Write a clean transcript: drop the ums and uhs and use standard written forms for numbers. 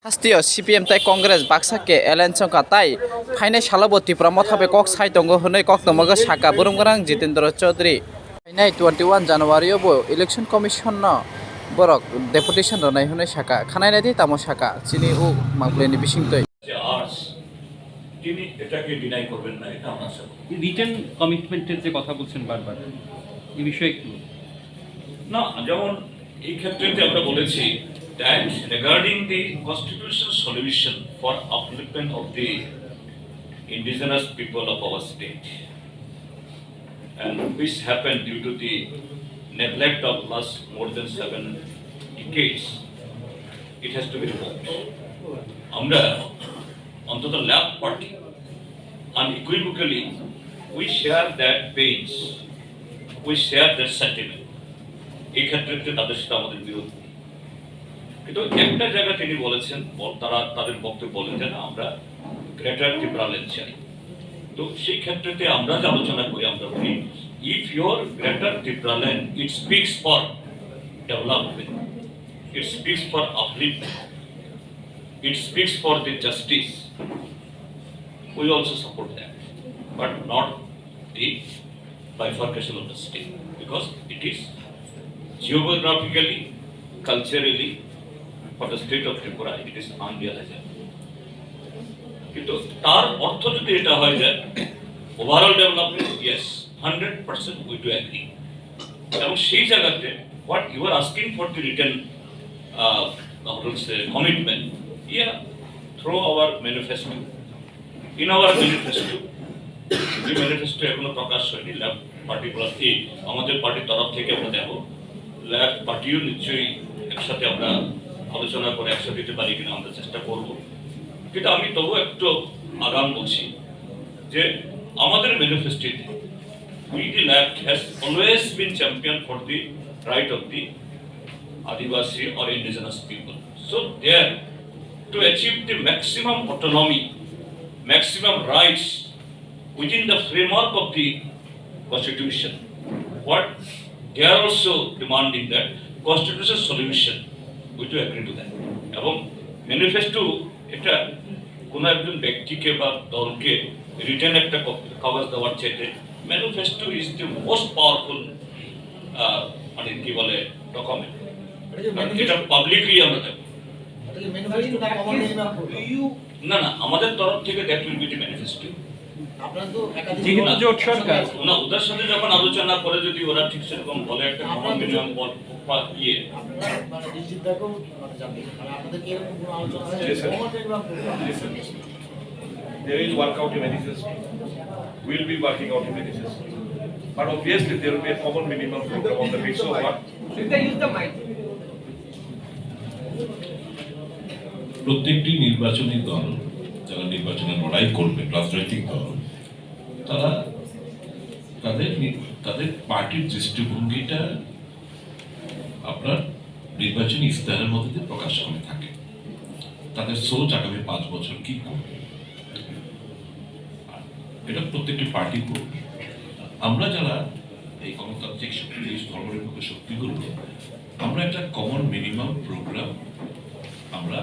Hastio Cpim tai Congress baksake Alliance Ongkha Tei Phainai salabo Tripura Motha Kok Sagwi Tongo Hinwi Kok Sakha Bubagra Jitendra Chaudhary Phainai 21 January bo Election Commission no borok deputation ronai Hinwi Sakha khanai nai tamo Sakha chini u mangpleni bisingtoi তিনি এটাকে deny করবেন না, এটা আমরা আশা করি। Written কমিটমেন্টের যে কথা বলছেন বারবার এই বিষয়ে একটু না, যেমন এই ক্ষেত্রে আমরা বলেছি that regarding the constitutional solution for upliftment of the indigenous people of our state, and which happened due to the neglect of last more than 7 decades, it has to be revoked. আমরা অন্তত left party unequivocally we share that pains, we share that sentiment. এই ক্ষেত্রে তাদের সাথে আমাদের বিরোধ, কিন্তু একটা জায়গা তিনি বলেছেন, তারা তাদের বক্তব্য বলেন যে আমরা গ্রেটার ত্রিপুরা ল্যান্ড চাই। তো সেই ক্ষেত্রে আমরা যে আলোচনা করি, আমরা বলি if your greater Tripura land it speaks for development, it speaks for আপলিফটমেন্ট, it speaks for the justice, we also support that, but not the bifurcation of the state, because it is geographically, culturally, for the state of Tripura, it is unrealizable. কিন্তু তার অর্থ যদি এটা হয় যে overall development, yes, 100% we do agree. এবং সেই জায়গাতে what you are asking for the written commitment, yeah, through our manifesto. In our manifesto, the manifesto এখনো প্রকাশ হয়নি, লেফট পার্টিকুলার আমাদের পার্টির তরফ থেকে আমরা দেব, লেফট পার্টিও নিশ্চয়ই একসাথে আমরা আলোচনা করে একসাথে দিতে পারি কিনা আমরা চেষ্টা করব। কিন্তু আমি তবু একটু আগাম বলছি যে আমাদের ম্যানিফেস্টোতে we the left has always been champion for the right of the Adivasi or indigenous people. So there, to achieve the maximum autonomy, maximum rights within the framework of the constitution, what they are also demanding that constitutional solution, we do agree to that. এবং manifesto এটা কোনো একজন ব্যক্তিকে বা দলকে written একটা কাগজ দেওয়ার চাইতে manifesto is the most powerful মানে কি বলে ডকুমেন্ট, এটা পাবলিকলি আমরা দেবো। না না, আমাদের তরফ থেকে that will be the manifesto. যেহেতু জোট সরকার না, ওদের সাথে যখন আলোচনা করে যদি ওরা ঠিক সেরকম বলে একটা কমন মিনিমাম ইয়ে there will work out a manifesto. We will be working out a manifesto. But obviously there will be a common minimum program on the basis of what? প্রত্যেকটি নির্বাচনী দল যারা নির্বাচনে লড়াই করবে, রাজনৈতিক দল, তারা তাদের পার্টির দৃষ্টিভঙ্গিটা আপনার নির্বাচনী ইস্তাহারের মধ্যে দিয়ে প্রকাশ করে থাকে। তাদের সোচ আগামী 5 বছর কি করবে, এটা প্রত্যেকটি পার্টি করবে। আমরা যারা এই গণতান্ত্রিক শক্তি, ধর্মনিরপেক্ষ শক্তিগুলো, আমরা একটা কমন মিনিমাম প্রোগ্রাম আমরা